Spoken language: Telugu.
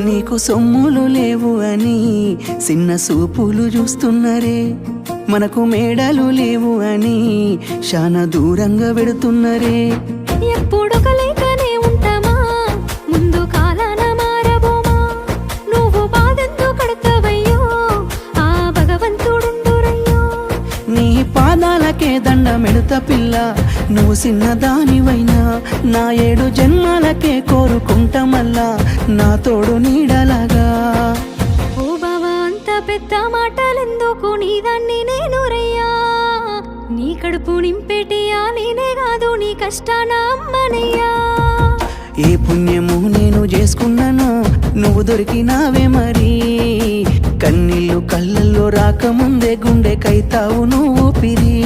నీకు సొమ్ములు లేవు అని చిన్న సూపులు చూస్తున్నరే, మనకు మేడలు లేవు అని శానా దూరంగా పెడుతున్నరే. ఎప్పుడు కలైకనే ఉంటామా, ముందు కాలాన మారబోమా. నువ్వు బాధెందు కడతావయ్యో, ఆ భగవంతుడుండురయ్యో. నీ పాదాలకే దండమెడుత పిల్ల, నువ్వు చిన్నదానివైనా నా 7 జన్మాలకే కోరుకుంటా మల్లా నా తోడు నీడలాగా. ఓ బావా అంత పెద్ద మాటలెందుకు, నీదాన్ని నేను రయ్యా. నీ కడుపు నింపేటియా నేనే కాదు, నీ కష్టాన అమ్మనయ్యా. ఏ పుణ్యము నేను చేసుకున్నానో నువ్వు దొరికినావే మరి, కన్నీళ్ళు కళ్ళల్లో రాకముందే గుండె కైతావు నువ్వు పిరి.